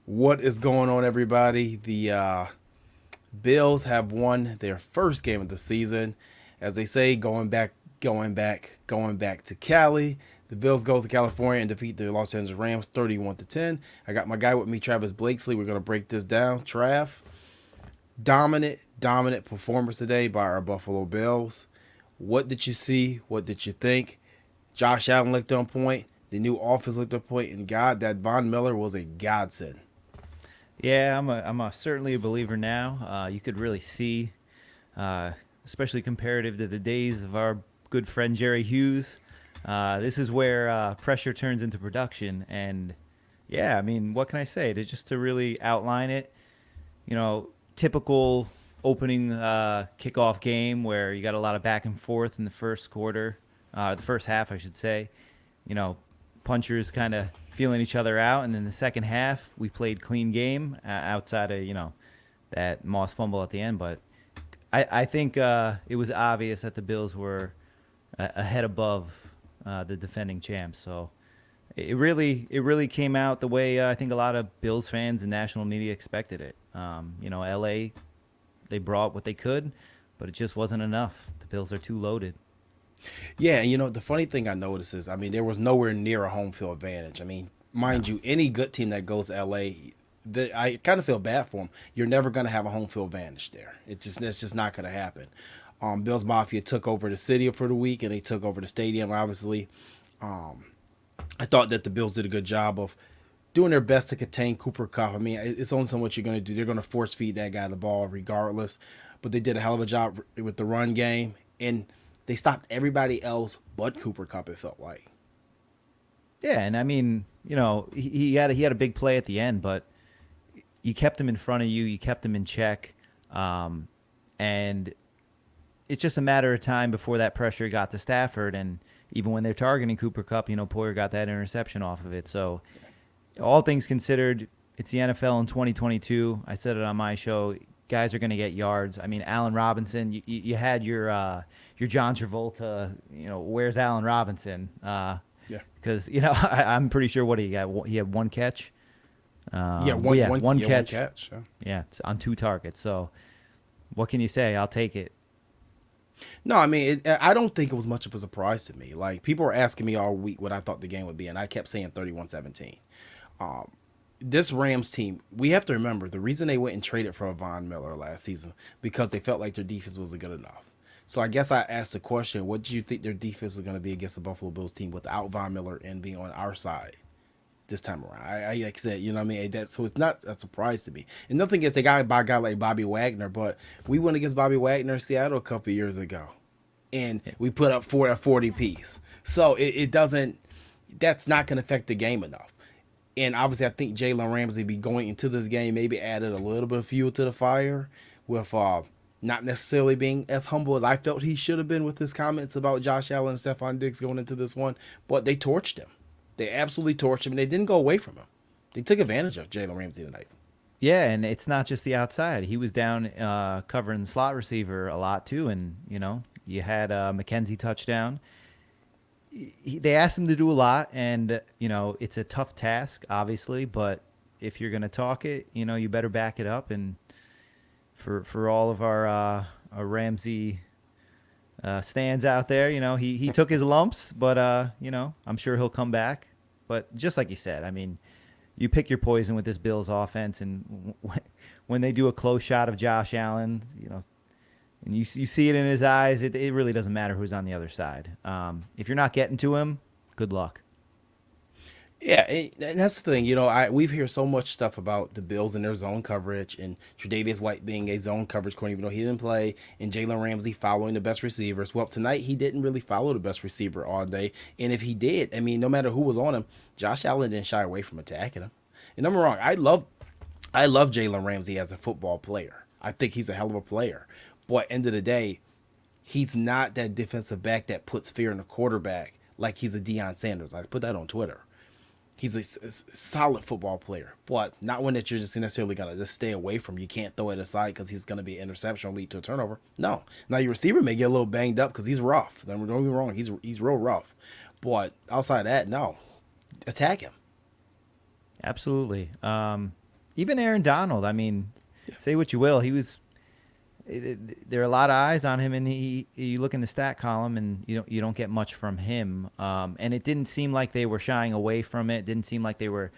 What is going on, everybody? The Bills have won their first game of the season. As they say, going back to Cali. The Bills go to California and defeat the Los Angeles Rams 31-10. I got my guy with me, Travis Blakesley. We're going to break this down. Trav, dominant performance today by our Buffalo Bills. What did you see? What did you think? Josh Allen looked on point. The new offense looked on point. And God, that Von Miller was a godsend. Yeah, I'm certainly a believer now. You could really see, uh, especially comparative to the days of our good friend Jerry Hughes. This is where pressure turns into production, and yeah, I mean, what can I say? To really outline it, typical opening kickoff game where you got a lot of back and forth in the first quarter, the first half, I should say. You know, punchers kind of feeling each other out, and then the second half we played clean game outside of that Moss fumble at the end. But I think it was obvious that the Bills were a head above the defending champs. So it really came out the way I think a lot of Bills fans and national media expected it. LA, they brought what they could, but it just wasn't enough. The Bills are too loaded. Yeah, and the funny thing I noticed is, I mean, there was nowhere near a home field advantage. I mean, mind No. you, any good team that goes to LA, I kind of feel bad for them. You're never going to have a home field advantage there. It's just not going to happen. Bills Mafia took over the city for the week, and they took over the stadium. Obviously, I thought that the Bills did a good job of doing their best to contain Cooper Cup. I mean, it's only so much you're going to do. They're going to force feed that guy the ball regardless, but they did a hell of a job with the run game, and they stopped everybody else but Cooper Cup. It felt like. Yeah, and I mean, he had a big play at the end, but you kept him in front of you, you kept him in check, and it's just a matter of time before that pressure got to Stafford. And even when they're targeting Cooper Cup, Poyer got that interception off of it. So, all things considered, it's the NFL in 2022. I said it on my show. Guys are going to get yards. I mean, Allen Robinson. You had your John Travolta. Where's Allen Robinson? Yeah. Because I'm pretty sure what he got. He had one catch. Yeah, But yeah, one one catch. catch. Yeah. Yeah, on two targets. So, what can you say? I'll take it. No, I mean, I don't think it was much of a surprise to me. Like, people were asking me all week what I thought the game would be, and I kept saying 31-17. This Rams team, we have to remember the reason they went and traded for Von Miller last season because they felt like their defense wasn't good enough. So I guess I asked the question, what do you think their defense is going to be against the Buffalo Bills team without Von Miller and being on our side this time around? I like I said, you know what I mean? So it's not a surprise to me. And nothing against they got a guy like Bobby Wagner, but we went against Bobby Wagner in Seattle a couple of years ago. And we put up for a 40 piece. So it doesn't, that's not going to affect the game enough. And obviously, I think Jalen Ramsey be going into this game maybe added a little bit of fuel to the fire with not necessarily being as humble as I felt he should have been with his comments about Josh Allen and Stephon Diggs going into this one. But they torched him. They absolutely torched him, and they didn't go away from him. They took advantage of Jalen Ramsey tonight. Yeah, and it's not just the outside. He was down covering the slot receiver a lot too, and you had a McKenzie touchdown. They asked him to do a lot, and it's a tough task, obviously. But if you're going to talk it, you better back it up. And for all of our Ramsey stands out there, he took his lumps, but I'm sure he'll come back. But just like you said, I mean, you pick your poison with this Bills offense, and when they do a close shot of Josh Allen, and you see it in his eyes, it really doesn't matter who's on the other side. If you're not getting to him, good luck. Yeah, and that's the thing. We've heard so much stuff about the Bills and their zone coverage, and Tre'Davious White being a zone coverage corner, even though he didn't play, and Jalen Ramsey following the best receivers. Well, tonight he didn't really follow the best receiver all day, and if he did, I mean, no matter who was on him, Josh Allen didn't shy away from attacking him. And don't get me wrong, I love Jalen Ramsey as a football player. I think he's a hell of a player, but end of the day, he's not that defensive back that puts fear in the quarterback like he's a Deion Sanders. I put that on Twitter. He's a solid football player, but not one that you're just necessarily gonna just stay away from. You can't throw it aside because he's gonna be an interception or lead to a turnover. No, now your receiver may get a little banged up because he's rough. Don't get me wrong, he's real rough, but outside of that, no, attack him. Absolutely. Even Aaron Donald. I mean, say what you will, he was. There are a lot of eyes on him, and you look in the stat column, and you don't get much from him. And it didn't seem like they were shying away from it. It didn't seem like it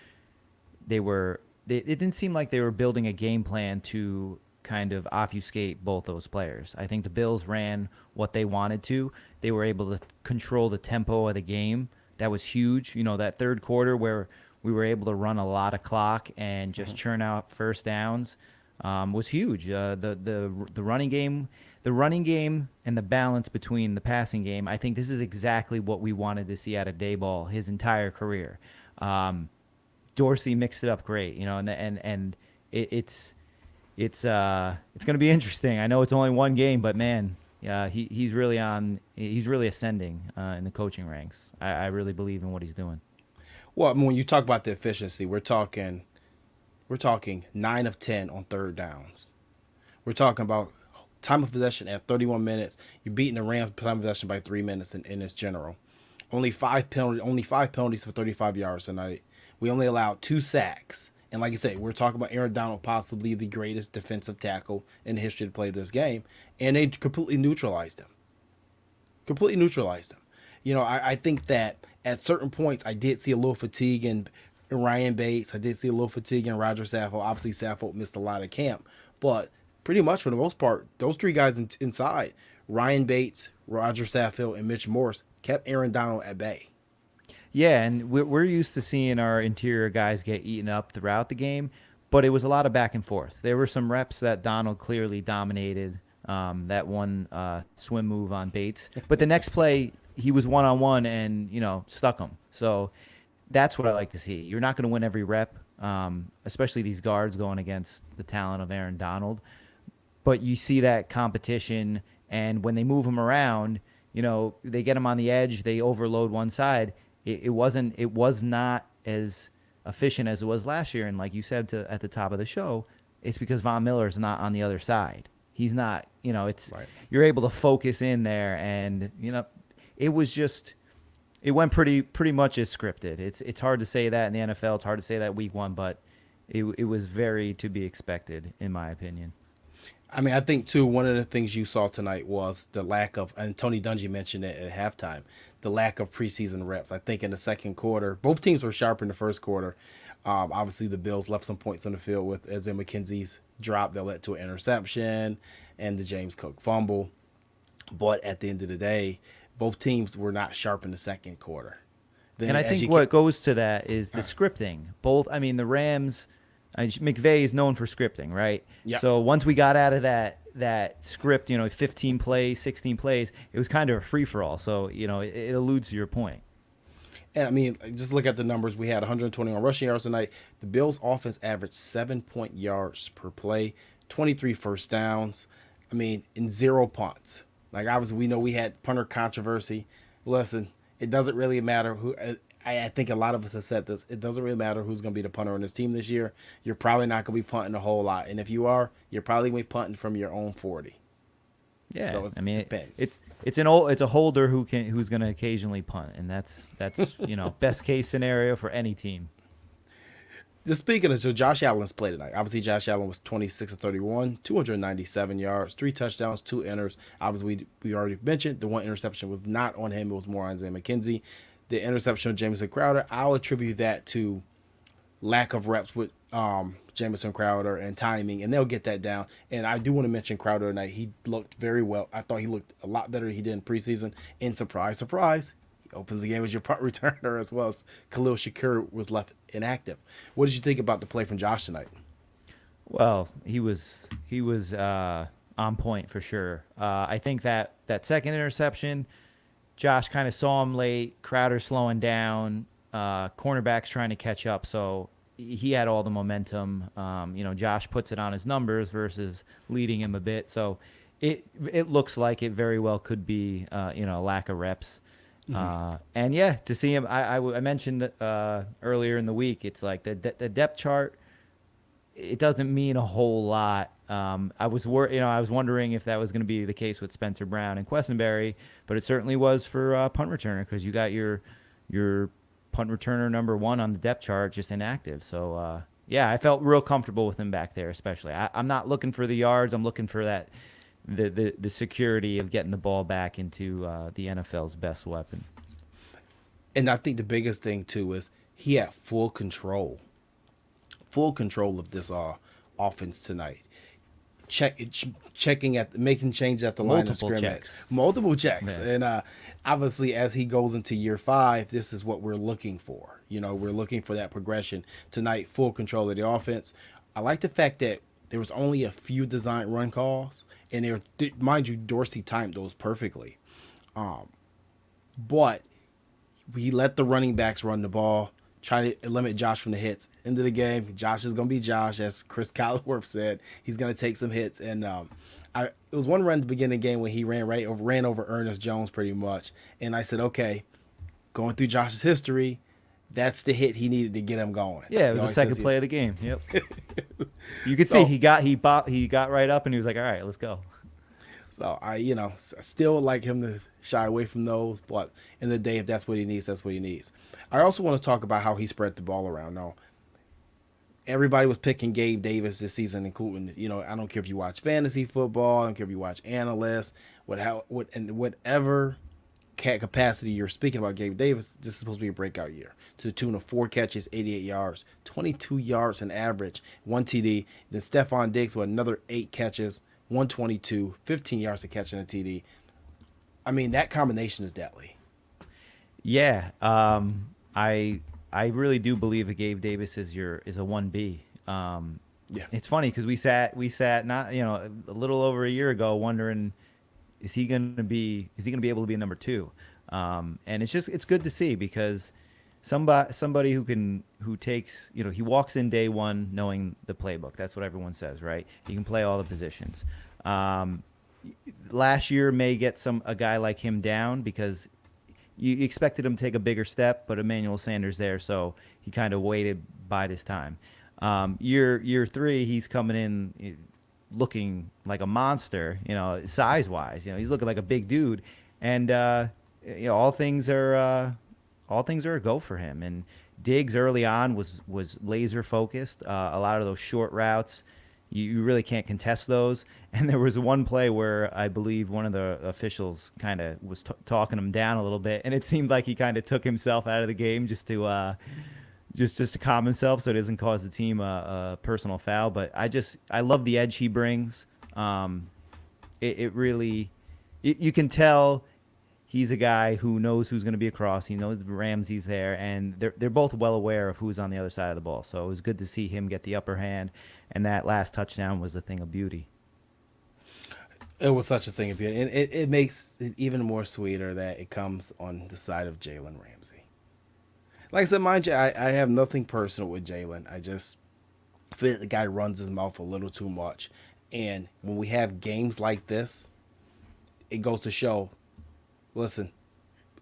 didn't seem like they were building a game plan to kind of obfuscate both those players. I think the Bills ran what they wanted to. They were able to control the tempo of the game. That was huge. That third quarter where we were able to run a lot of clock and just churn out first downs was huge. The running game, and the balance between the passing game. I think this is exactly what we wanted to see out of Daboll his entire career. Dorsey mixed it up great, and it's going to be interesting. I know it's only one game, but man, he's really ascending in the coaching ranks. I really believe in what he's doing. Well, I mean, when you talk about the efficiency, we're talking 9 of 10 on third downs. We're talking about time of possession at 31 minutes. You're beating the Rams time of possession by 3 minutes in its general. Only five penalties for 35 yards tonight. We only allowed 2 sacks. And like you say, we're talking about Aaron Donald, possibly the greatest defensive tackle in the history to play this game. And they completely neutralized him. I think that at certain points, I did see a little fatigue in Ryan Bates. I did see a little fatigue in Roger Saffold. Obviously, Saffold missed a lot of camp. But pretty much for the most part, those 3 guys inside, Ryan Bates, Roger Saffold, and Mitch Morse, kept Aaron Donald at bay. Yeah, and we're used to seeing our interior guys get eaten up throughout the game, but it was a lot of back and forth. There were some reps that Donald clearly dominated, that one swim move on Bates. But the next play, he was one-on-one and, stuck him. So that's what I like to see. You're not going to win every rep, especially these guards going against the talent of Aaron Donald. But you see that competition, and when they move him around, they get him on the edge, they overload one side. It was not as efficient as it was last year. And like you said at the top of the show, it's because Von Miller's not on the other side. He's not, it's right. You're able to focus in there, and it went pretty much as scripted. It's hard to say that in the NFL. It's hard to say that week 1, but it was very to be expected, in my opinion. I mean, I think, too, one of the things you saw tonight was the lack of, and Tony Dungy mentioned it at halftime, the lack of preseason reps. I think in the second quarter, both teams were sharp in the first quarter. Obviously, the Bills left some points on the field with Isaiah McKenzie's drop that led to an interception and the James Cook fumble. But at the end of the day, both teams were not sharp in the second quarter. Then, and I think what goes to that is the scripting. The Rams... McVay is known for scripting, right? Yep. So once we got out of that script, 15 plays, 16 plays, it was kind of a free-for-all. So, it alludes to your point. And, just look at the numbers. We had 121 rushing yards tonight. The Bills' offense averaged 7 yards per play, 23 first downs, and 0 punts. Like, obviously, we know we had punter controversy. Listen, it doesn't really matter who – I think a lot of us have said this. It doesn't really matter who's going to be the punter on this team this year. You're probably not going to be punting a whole lot. And if you are, you're probably going to be punting from your own 40. Yeah. So it's a holder who's going to occasionally punt. And that's best case scenario for any team. Just speaking of, so Josh Allen's play tonight. Obviously, Josh Allen was 26 of 31, 297 yards, 3 touchdowns, 2 inters. Obviously, we already mentioned the one interception was not on him. It was more on Isaiah McKenzie. The interception of Jamison Crowder, I'll attribute that to lack of reps with Jamison Crowder and timing, and they'll get that down. And I do want to mention Crowder tonight. He looked very well. I thought he looked a lot better than he did in preseason. And surprise, surprise, he opens the game as your punt returner as well as Khalil Shakir was left inactive. What did you think about the play from Josh tonight? Well, he was on point for sure. I think that second interception, Josh kind of saw him late. Crowder slowing down. Cornerbacks trying to catch up. So he had all the momentum. Josh puts it on his numbers versus leading him a bit. So it looks like it very well could be lack of reps. Mm-hmm. And yeah, to see him, I mentioned earlier in the week, it's like the depth chart. It doesn't mean a whole lot. I was wondering if that was going to be the case with Spencer Brown and Quessenberry, but it certainly was for punt returner because you got your punt returner number 1 on the depth chart just inactive. So Yeah, I felt real comfortable with him back there, especially. I'm not looking for the yards. I'm looking for that the security of getting the ball back into the NFL's best weapon. And I think the biggest thing too is he had full control of this offense tonight. Checking at making changes at the line of Multiple scrimmage, checks. multiple checks, Yeah. and obviously as he goes into year 5, this is what we're looking for. You know, we're looking for that progression tonight. Full control of the offense. I like the fact that there was only a few design run calls, and mind you, Dorsey timed those perfectly, but he let the running backs run the ball, try to limit Josh from the hits. End of the game, Josh is going to be Josh, as Chris Collinsworth said. He's going to take some hits. And it was one run at the beginning of the game when he ran over Ernest Jones pretty much. And I said, okay, going through Josh's history, that's the hit he needed to get him going. Yeah, it He was the always second says play of the game. Yep. You could So- see he got right up and he was like, "All right, let's go." So still like him to shy away from those, but in the day, if that's what he needs, that's what he needs. I also want to talk about how he spread the ball around. Now, everybody was picking Gabe Davis this season, including, I don't care if you watch fantasy football, I don't care if you watch analysts, whatever capacity you're speaking about Gabe Davis, this is supposed to be a breakout year. To the tune of 4 catches, 88 yards, 22 yards in average, 1 TD. Then Stephon Diggs with another 8 catches, 122, 15 yards to catch in a TD. I mean, that combination is deadly. Yeah, I really do believe that Gabe Davis is a 1B. Yeah. It's funny because we sat not a little over a year ago wondering is he gonna be able to be a number 2, and it's good to see because somebody who takes he walks in day one knowing the playbook. That's what everyone says, right? He can play all the positions. Last year may get a guy like him down because you expected him to take a bigger step, but Emmanuel Sanders there, so he kind of waited bide his time. Year 3, he's coming in looking like a monster, size wise. He's looking like a big dude, and all things are a go for him. And Diggs early on was laser focused. A lot of those short routes, you really can't contest those. And there was one play where I believe one of the officials kind of was talking him down a little bit, and it seemed like he kind of took himself out of the game just to calm himself so it doesn't cause the team a personal foul. But I love the edge he brings. It really you can tell he's a guy who knows who's going to be across. He knows Ramsey's there, and they're both well aware of who's on the other side of the ball. So it was good to see him get the upper hand, and that last touchdown was a thing of beauty. It was such a thing of beauty, and it makes it even more sweeter that it comes on the side of Jalen Ramsey. Like I said, mind you, I have nothing personal with Jalen. I just feel like the guy runs his mouth a little too much. And when we have games like this, it goes to show, listen,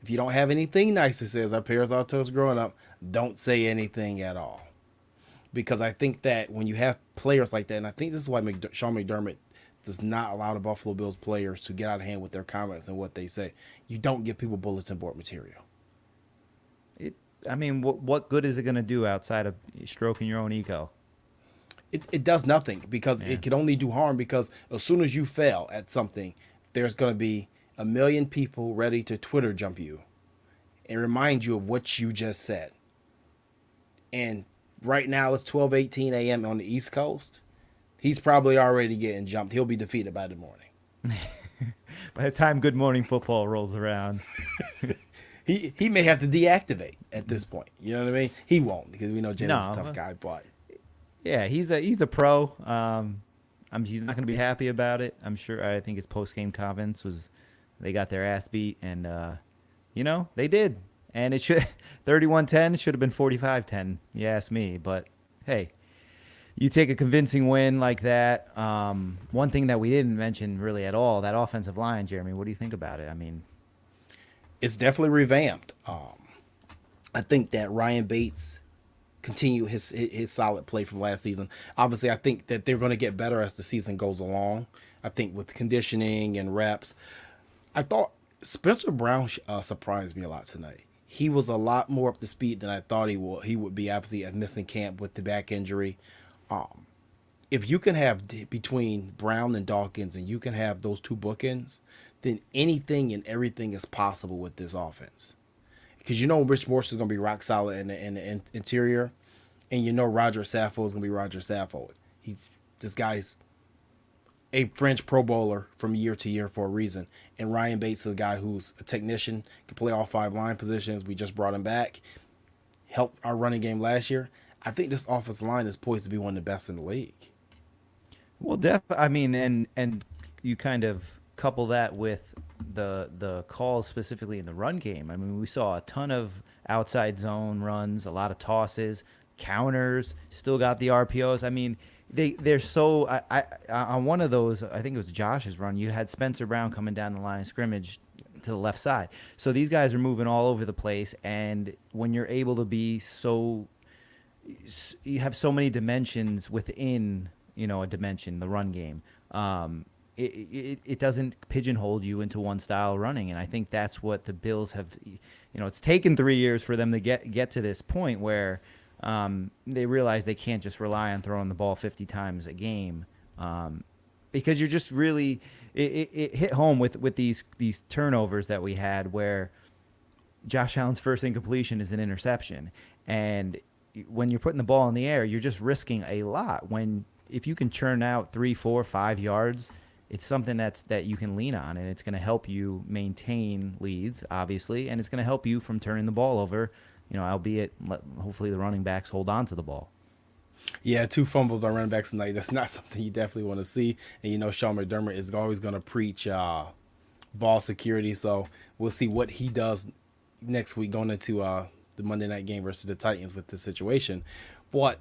if you don't have anything nice to say, as our parents all told us growing up, don't say anything at all. Because I think that when you have players like that, and I think this is why Sean McDermott does not allow the Buffalo Bills players to get out of hand with their comments and what they say, you don't give people bulletin board material. What good is it going to do outside of stroking your own ego? It does nothing because it can only do harm, because as soon as you fail at something, there's going to be a million people ready to Twitter jump you and remind you of what you just said. And right now it's 12:18 a.m. on the East Coast. He's probably already getting jumped. He'll be defeated by the morning. By the time Good Morning Football rolls around. He may have to deactivate at this point. You know what I mean? He won't, because we know Jalen's a tough guy, but Yeah, he's a pro. He's not going to be happy about it. I'm sure. I think his post game comments was they got their ass beat, and they did. And it should 31-10 should have been 45-10. You ask me, but hey, you take a convincing win like that. One thing that we didn't mention really at all, that offensive line, Jeremy. What do you think about it? I mean, it's definitely revamped. I think that Ryan Bates continue his solid play from last season. Obviously, I think that they're going to get better as the season goes along. I think with conditioning and reps. I thought Spencer Brown surprised me a lot tonight. he was a lot more up to speed than I thought he would be. Obviously, missing camp with the back injury. If you can have between Brown and Dawkins, and you can have those two bookends, then anything and everything is possible with this offense. Because you know Rich Morris is going to be rock solid in the interior, and you know Roger Saffold is going to be Roger Saffold. This guy's a French Pro Bowler from year to year for a reason. And Ryan Bates is a guy who's a technician, can play all 5 line positions. We just brought him back, helped our running game last year. I think this offensive line is poised to be one of the best in the league. Well, I mean, and you kind of couple that with the calls specifically in the run game. I mean, we saw a ton of outside zone runs, a lot of tosses, counters. Still got the RPOs. I mean, they're so. On one of those, I think it was Josh's run. You had Spencer Brown coming down the line of scrimmage to the left side. So these guys are moving all over the place, and when you're able to be so, you have so many dimensions within a dimension, the run game. It doesn't pigeonhole you into one style of running, and I think that's what the Bills have. It's taken 3 years for them to get to this point where they realize they can't just rely on throwing the ball 50 times a game, because you're just really it hit home with these turnovers that we had where Josh Allen's first incompletion is an interception, and when you're putting the ball in the air, you're just risking a lot. If you can churn out 3, 4, 5 yards, it's something that you can lean on, and it's going to help you maintain leads, obviously, and it's going to help you from turning the ball over, albeit hopefully the running backs hold on to the ball. Yeah, 2 fumbles by running backs tonight. That's not something you definitely want to see. And Sean McDermott is always going to preach ball security, so we'll see what he does next week going into the Monday night game versus the Titans with this situation. But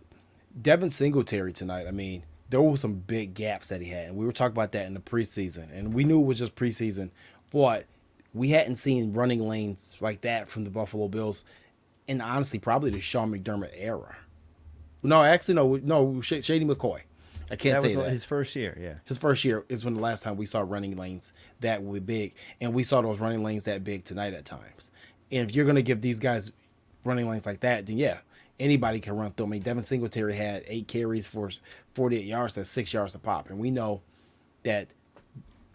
Devin Singletary tonight, I mean, there were some big gaps that he had. And we were talking about that in the preseason. And we knew it was just preseason. But we hadn't seen running lanes like that from the Buffalo Bills in, honestly, probably the Sean McDermott era. No, actually, no, Shady McCoy. I can't say that. That was his first year, yeah. His first year is when the last time we saw running lanes that were big. And we saw those running lanes that big tonight at times. And if you're going to give these guys running lanes like that, then yeah, anybody can run through. I mean, Devin Singletary had 8 carries for 48 yards. That's 6 yards a pop. And we know that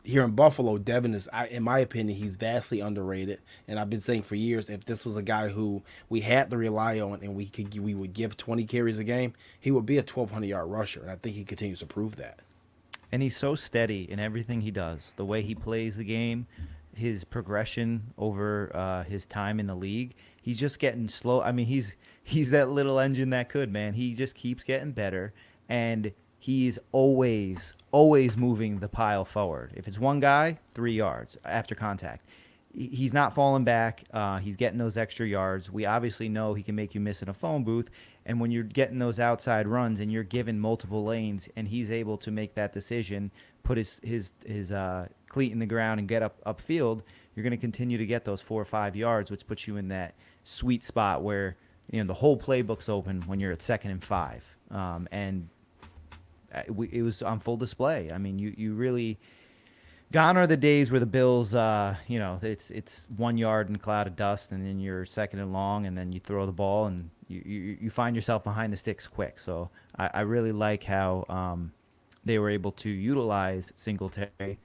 here in Buffalo, Devin is, in my opinion, he's vastly underrated. And I've been saying for years, if this was a guy who we had to rely on and we would give 20 carries a game, he would be a 1,200-yard rusher. And I think he continues to prove that. And he's so steady in everything he does. The way he plays the game, his progression over his time in the league, he's just getting slow. I mean, he's that little engine that could, man. He just keeps getting better, and he's always moving the pile forward. If it's one guy, 3 yards after contact. He's not falling back. He's getting those extra yards. We obviously know he can make you miss in a phone booth, and when you're getting those outside runs and you're given multiple lanes and he's able to make that decision, put his cleat in the ground and get upfield, you're going to continue to get those 4 or 5 yards, which puts you in that sweet spot where the whole playbook's open when you're at 2nd and 5. It was on full display. I mean, you really gone are the days where the Bills, it's 1 yard in a cloud of dust, and then you're 2nd and long, and then you throw the ball, and you find yourself behind the sticks quick. So I really like how they were able to utilize Singletary.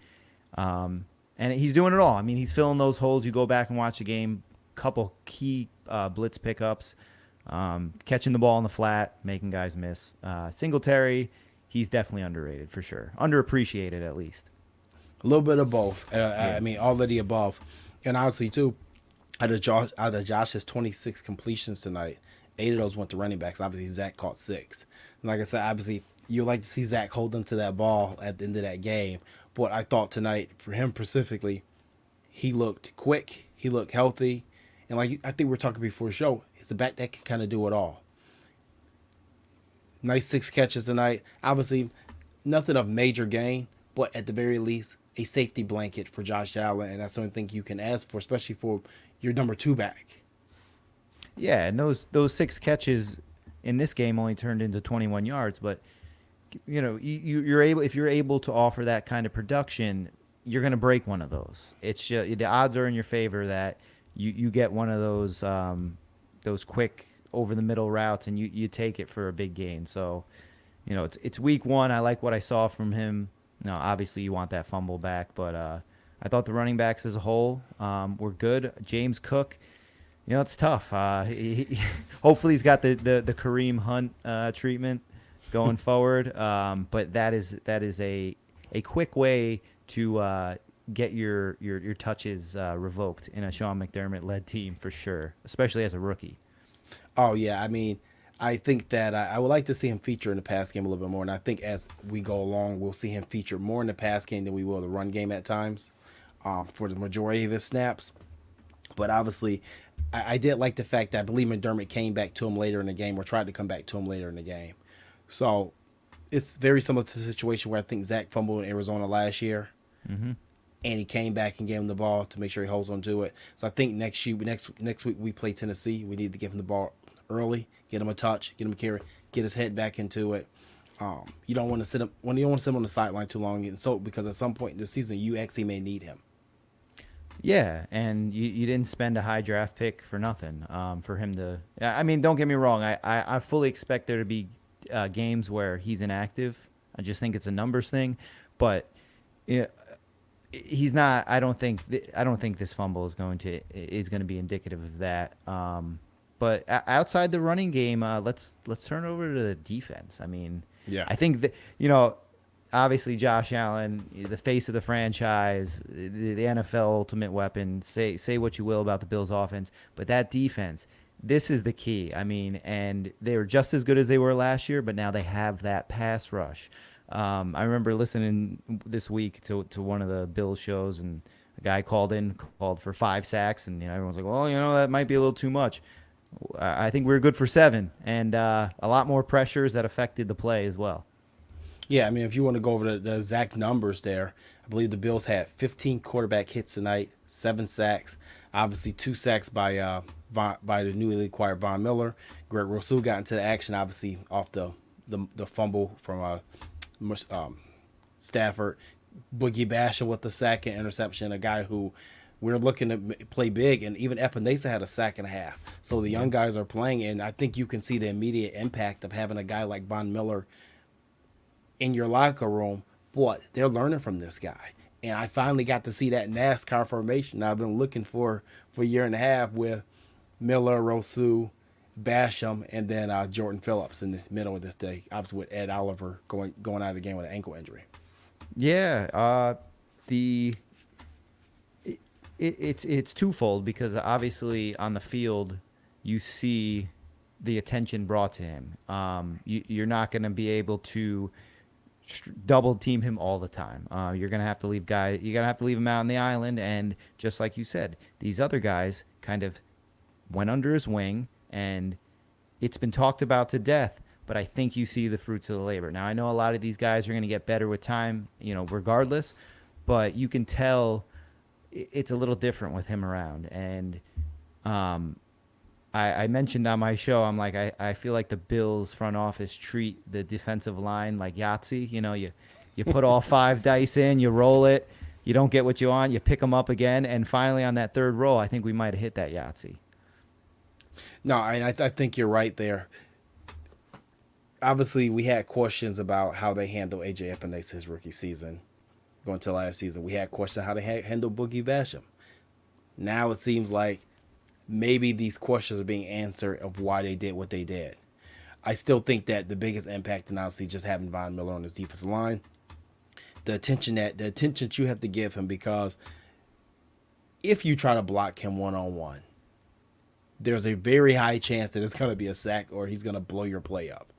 And he's doing it all. I mean, he's filling those holes. You go back and watch the game, couple key blitz pickups, catching the ball in the flat, making guys miss. Singletary, he's definitely underrated for sure. Underappreciated, at least. A little bit of both. Yeah. I mean, all of the above. And honestly, too, out of Josh's 26 completions tonight, 8 of those went to running backs. Obviously, Zach caught 6. And like I said, obviously, you like to see Zach hold on to that ball at the end of that game. But I thought tonight, for him specifically, he looked quick. He looked healthy. And like I think we were talking before the show, it's a back that can kind of do it all. Nice 6 catches tonight. Obviously, nothing of major gain, but at the very least, a safety blanket for Josh Allen. And that's the only thing you can ask for, especially for your number 2 back. Yeah, and those 6 catches in this game only turned into 21 yards, but you're able, if you're able to offer that kind of production, you're going to break one of those. It's just, the odds are in your favor that you get one of those quick over the middle routes, and you take it for a big gain. So, it's week one. I like what I saw from him. Now, obviously, you want that fumble back, but I thought the running backs as a whole were good. James Cook, it's tough. Hopefully, he's got the Kareem Hunt treatment going forward. But that is a quick way to get your touches revoked in a Sean McDermott led team for sure, especially as a rookie. Oh yeah, I mean, I think that I would like to see him feature in the pass game a little bit more, and I think as we go along, we'll see him feature more in the pass game than we will the run game at times, for the majority of his snaps. But obviously, I did like the fact that I believe McDermott came back to him later in the game, or tried to come back to him later in the game. So it's very similar to the situation where I think Zach fumbled in Arizona last year, Mm-hmm. and he came back and gave him the ball to make sure he holds on to it. So I think next week we play Tennessee. We need to give him the ball early, get him a touch, get him a carry, get his head back into it. You don't want to sit him when you don't want to sit him on the sideline too long, and so because at some point in the season you actually may need him. Yeah, and you didn't spend a high draft pick for nothing. For him to, I mean, don't get me wrong. I fully expect there to be games where he's inactive. I just think it's a numbers thing, but yeah, he's not. I don't think this fumble is going to be indicative of that. But outside the running game, let's turn over to the defense. I mean, Yeah. I think that obviously Josh Allen, the face of the franchise, the NFL ultimate weapon. Say what you will about the Bills' offense, but that defense, this is the key. I mean, and they were just as good as they were last year, but now they have that pass rush. I remember listening this week to one of the Bills shows, and a guy called for 5 sacks, and everyone's like, well, that might be a little too much. I think we were good for 7, and a lot more pressures that affected the play as well. Yeah, I mean, if you want to go over the exact numbers there, I believe the Bills had 15 quarterback hits tonight, 7 sacks. Obviously, 2 sacks by the newly acquired Von Miller. Greg Rousseau got into the action, obviously, off the fumble from Stafford. Boogie Basham with the sack and interception, a guy who we're looking to play big, and even Epinesa had a sack and a half. So the young guys are playing, and I think you can see the immediate impact of having a guy like Von Miller in your locker room. Boy, they're learning from this guy. And I finally got to see that NASCAR formation I've been looking for a year and a half, with Miller, Rousseau, Basham, and then Jordan Phillips in the middle of this day. Obviously with Ed Oliver going out of the game with an ankle injury. Yeah, it's twofold, because obviously on the field you see the attention brought to him. You're not going to be able to double team him all the time. You're gonna have to leave him out on the island, and just like you said, these other guys kind of went under his wing, and it's been talked about to death. But I think you see the fruits of the labor. Now I know a lot of these guys are going to get better with time, regardless. But you can tell it's a little different with him around, and I mentioned on my show, I'm like, I feel like the Bills front office treat the defensive line like Yahtzee. You put all 5 dice in, you roll it, you don't get what you want, you pick them up again, and finally on that third roll, I think we might have hit that Yahtzee. No, I think you're right there. Obviously, we had questions about how they handle AJ Epinesa his rookie season. Going to last season, we had questions how they handle Boogie Basham. Now it seems like maybe these questions are being answered of why they did what they did. I still think that the biggest impact, and honestly, just having Von Miller on his defensive line, the attention that you have to give him, because if you try to block him one-on-one, there's a very high chance that it's going to be a sack, or he's going to blow your play up.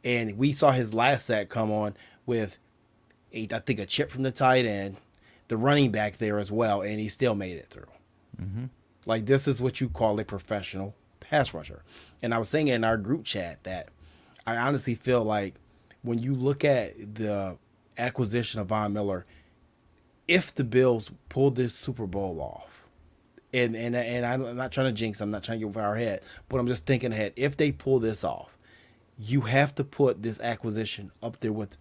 And we saw his last sack come on with I think a chip from the tight end, the running back there as well, and he still made it through. Mm-hmm. Like, this is what you call a professional pass rusher. And I was saying in our group chat that I honestly feel like when you look at the acquisition of Von Miller, if the Bills pull this Super Bowl off, and I'm not trying to jinx, I'm not trying to get over our head, but I'm just thinking ahead. If they pull this off, you have to put this acquisition up there with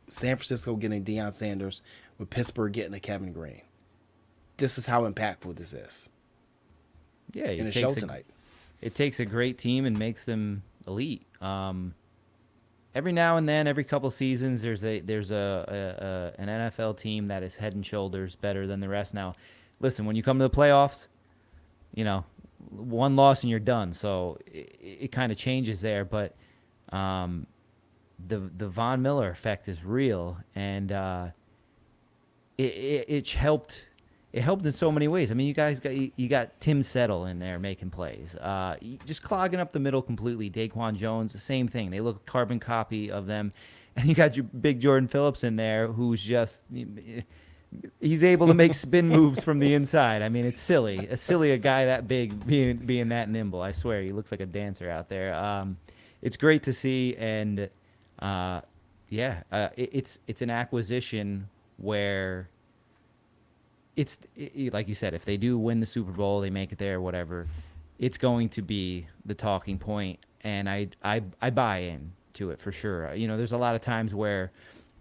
San Francisco getting Deion Sanders, with Pittsburgh getting a Kevin Green. This is how impactful this is. Yeah, in it a show takes tonight. it takes a great team and makes them elite. Every now and then, every couple seasons, there's an NFL team that is head and shoulders better than the rest. Now, listen, when you come to the playoffs, you know, one loss and you're done. So it kind of changes there, but um, the Von Miller effect is real, and it helped. It helped in so many ways. I mean, you got Tim Settle in there making plays, just clogging up the middle completely. Daquan Jones, the same thing. They look carbon copy of them, and you got your big Jordan Phillips in there, who's just he's able to make spin moves from the inside. I mean, it's silly. It's silly a guy that big being that nimble. I swear, he looks like a dancer out there. It's great to see, and it's an acquisition where like you said, if they do win the Super Bowl, they make it there, whatever, it's going to be the talking point, and I buy in to it for sure. You know, there's a lot of times where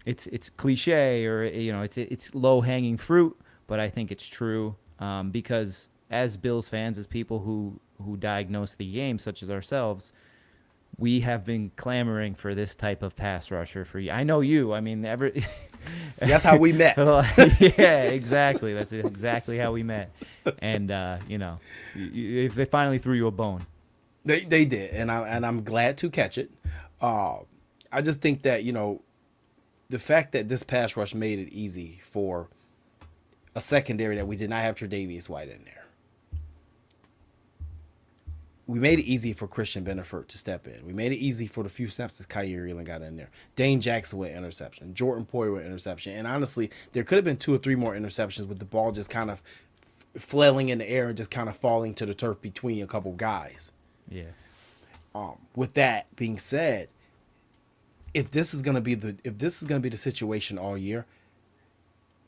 it's cliche or it's low hanging fruit, but I think it's true because as Bills fans, as people who diagnose the game, such as ourselves, we have been clamoring for this type of pass rusher for you. I know you. I mean, That's how we met. Yeah, exactly. That's exactly how we met. And if they finally threw you a bone. They did, and I'm glad to catch it. I just think that the fact that this pass rush made it easy for a secondary that we did not have Tre'Davious White in there. We made it easy for Christian Benefort to step in. We made it easy for the few snaps that Kyrie Irving got in there. Dane Jackson with interception. Jordan Poyer with interception. And honestly, there could have been 2 or 3 more interceptions with the ball just kind of flailing in the air and just kind of falling to the turf between a couple guys. Yeah. With that being said, if this is gonna be the situation all year,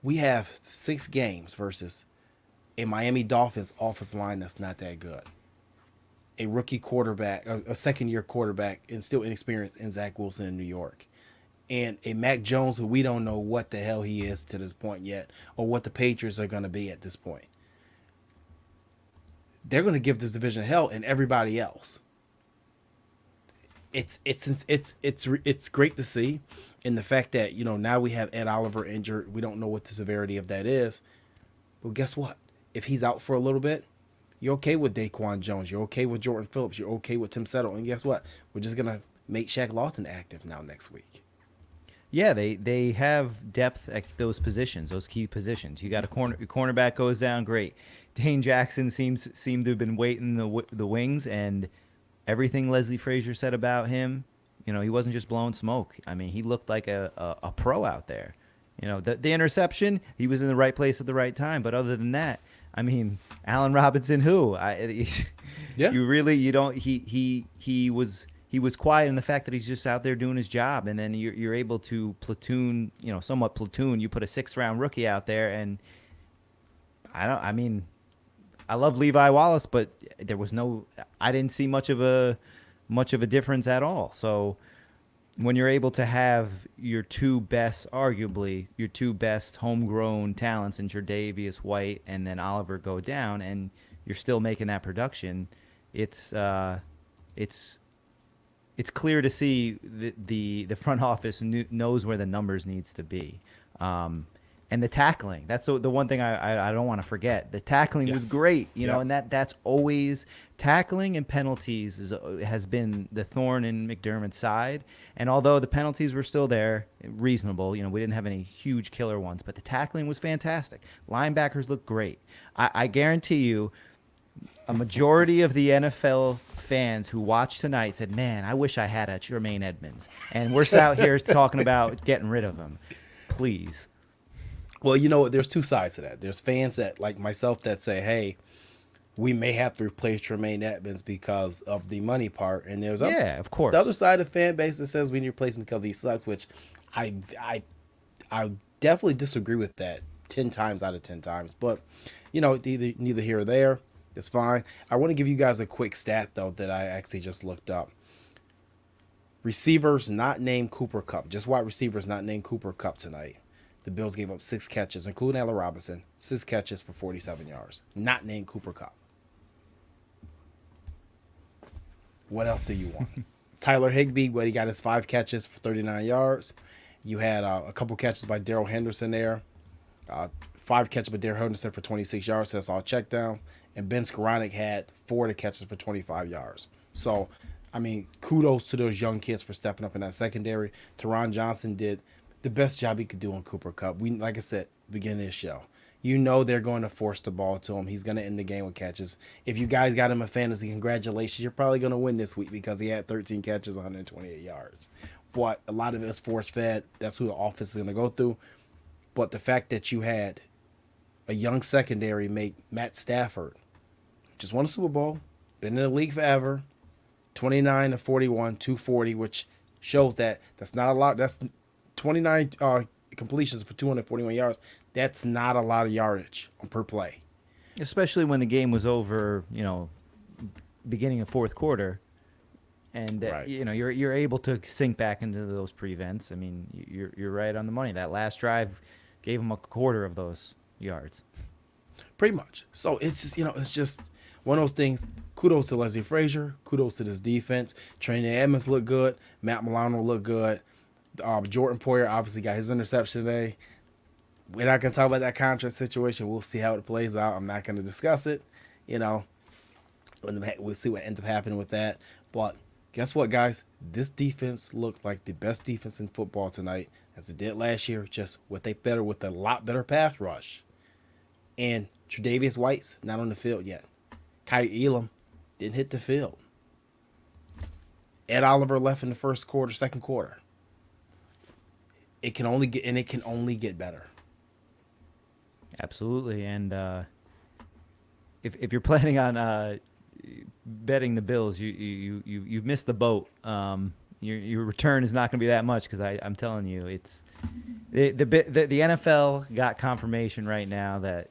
we have 6 games versus a Miami Dolphins offensive line that's not that good. A rookie quarterback, a second-year quarterback, and still inexperienced in Zach Wilson in New York, and a Mac Jones who we don't know what the hell he is to this point yet, or what the Patriots are going to be at this point. They're going to give this division hell, and everybody else. It's great to see, and the fact that now we have Ed Oliver injured, we don't know what the severity of that is, but guess what? If he's out for a little bit, you're okay with Daquan Jones. You're okay with Jordan Phillips. You're okay with Tim Settle. And guess what? We're just going to make Shaq Lawton active now next week. Yeah, they have depth at those positions, those key positions. You got your cornerback goes down, great. Dane Jackson seemed to have been waiting the wings, and everything Leslie Frazier said about him, he wasn't just blowing smoke. I mean, he looked like a pro out there. The interception, he was in the right place at the right time. But other than that, I mean, Allen Robinson, Yeah. He was quiet in the fact that he's just out there doing his job, and then you're able to platoon, somewhat platoon. You put a 6th-round rookie out there, and I love Levi Wallace, but I didn't see much of a difference at all. So when you're able to have arguably your two best homegrown talents in Tre'Davious White and then Oliver go down, and you're still making that production, it's clear to see the front office knows where the numbers needs to be. And the tackling, that's the one thing I don't want to forget. The tackling was great, and that's always tackling and penalties has been the thorn in McDermott's side. And although the penalties were still there, reasonable, we didn't have any huge killer ones, but the tackling was fantastic. Linebackers looked great. I guarantee you, a majority of the NFL fans who watched tonight said, "Man, I wish I had a Tremaine Edmunds." And we're out here talking about getting rid of him. Please. Well, there's 2 sides to that. There's fans that, like myself, that say, hey, we may have to replace Tremaine Edmunds because of the money part. And there's of course, the other side of the fan base that says we need to replace him because he sucks, which I definitely disagree with that 10 times out of 10 times. But, neither here or there. It's fine. I want to give you guys a quick stat, though, that I actually just looked up. Receivers not named Cooper Kupp. Just wide receivers not named Cooper Kupp tonight. The Bills gave up 6 catches, including Allen Robinson. 6 catches for 47 yards. Not named Cooper Kupp. What else do you want? Tyler Higbee, he got his 5 catches for 39 yards. You had a couple catches by Darrell Henderson there. 5 catches by Darrell Henderson for 26 yards. So that's all check down. And Ben Skoranek had 4 catches for 25 yards. So, I mean, kudos to those young kids for stepping up in that secondary. Teron Johnson did the best job he could do on Cooper Kupp. Like I said, beginning of the show. You know they're going to force the ball to him. He's going to end the game with catches. If you guys got him in fantasy, congratulations. You're probably going to win this week because he had 13 catches, 128 yards. But a lot of it is force-fed. That's who the offense is going to go through. But the fact that you had a young secondary make Matt Stafford, just won a Super Bowl, been in the league forever, 29-41, 240, which shows that that's not a lot. That's 29 completions for 241 yards. That's not a lot of yardage per play. Especially when the game was over, beginning of fourth quarter. And, Right. You're able to sink back into those prevents. I mean, you're right on the money. That last drive gave him a quarter of those yards. Pretty much. So it's just one of those things. Kudos to Leslie Frazier. Kudos to this defense. Trey Edmonds looked good. Matt Milano looked good. Jordan Poyer obviously got his interception today. We're not going to talk about that contract situation. We'll see how it plays out. I'm not going to discuss it. We'll see what ends up happening with that. But guess what, guys? This defense looked like the best defense in football tonight, as it did last year, just with a lot better pass rush. And Tre'Davious White's not on the field yet. Kai Elam didn't hit the field. Ed Oliver left in the second quarter. It can only get better. Absolutely. And if you're planning on betting the Bills, you've missed the boat. Your return is not going to be that much because I'm telling you, it's the NFL got confirmation right now that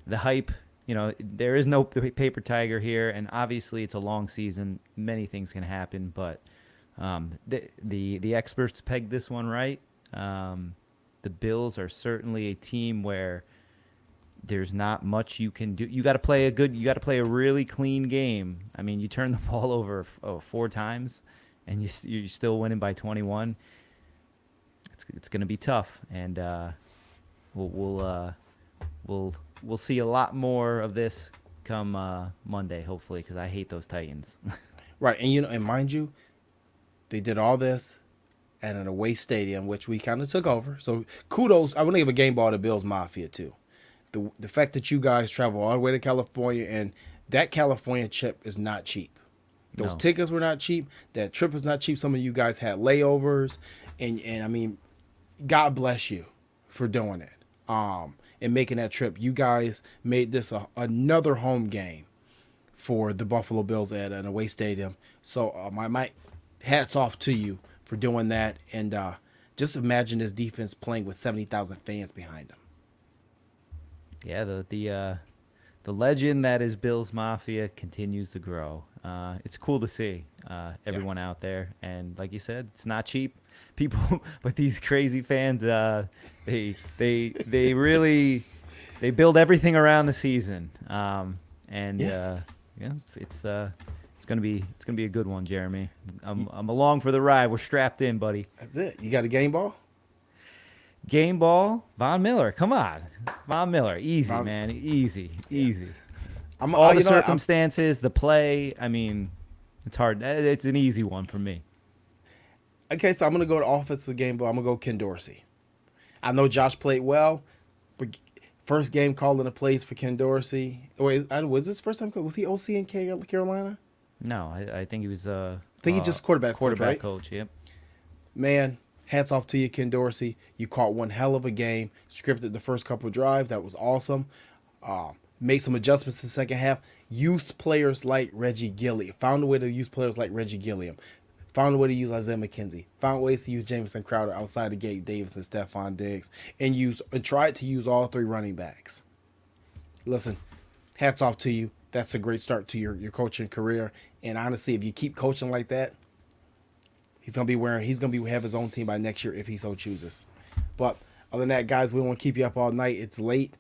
the hype. There is no paper tiger here, and obviously it's a long season. Many things can happen, but the experts pegged this one right. The Bills are certainly a team where there's not much you can do. You got to play a really clean game. I mean, you turn the ball over 4 times, and you're still winning by 21. It's going to be tough, and we'll see a lot more of this come Monday, hopefully, because I hate those Titans. Right, and mind you, they did all this at an away stadium, which we kind of took over. So kudos. I want to give a game ball to Bills Mafia too. The fact that you guys travel all the way to California, and that California trip is not cheap. Those tickets were not cheap. That trip was not cheap. Some of you guys had layovers, and I mean, God bless you for doing it. And making that trip. You guys made this another home game for the Buffalo Bills at an away stadium. So my hats off to you for doing that. And just imagine this defense playing with 70,000 fans behind them. Yeah, the legend that is Bills Mafia continues to grow. It's cool to see everyone out there, and like you said, it's not cheap. People, but these crazy fans, they really build everything around the season, it's gonna be a good one, Jeremy. I'm along for the ride. We're strapped in, buddy. That's it. You got a game ball? Game ball, Von Miller. Come on, Von Miller. Easy, man. Easy. All the circumstances, the play. I mean, it's hard. It's an easy one for me. Okay, so I'm going to go to offensive game ball. I'm going to go Ken Dorsey. I know Josh played well, but first game calling the plays for Ken Dorsey. Wait, was this first time? Was he OC in Carolina? No, I think he was. I think he just quarterback coach. Yep. Man, hats off to you, Ken Dorsey. You caught one hell of a game. Scripted the first couple of drives. That was awesome. Made some adjustments in the second half. Used players like Reggie Gilliam. Found a way to use players like Reggie Gilliam. Found a way to use Isaiah McKenzie. Found ways to use Jamison Crowder outside of Gabe Davis and Stephon Diggs. And tried to use all 3 running backs. Listen, hats off to you. That's a great start to your coaching career. And honestly, if you keep coaching like that, he's gonna have his own team by next year if he so chooses. But other than that, guys, we don't want to keep you up all night. It's late.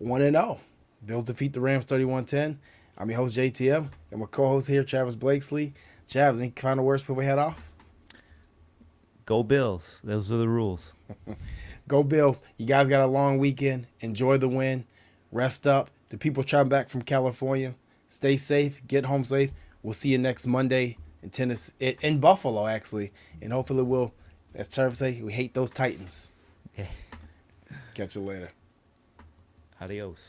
1-0. Bills defeat the Rams 31-10. I'm your host, JTM, and my co-host here, Travis Blakesley. Chavs, any final words before we head off? Go Bills. Those are the rules. Go Bills. You guys got a long weekend. Enjoy the win. Rest up. The people traveling back from California, stay safe. Get home safe. We'll see you next Monday in Tennessee, in Buffalo, actually. And hopefully we'll, as Trevor say, we hate those Titans. Yeah. Catch you later. Adios.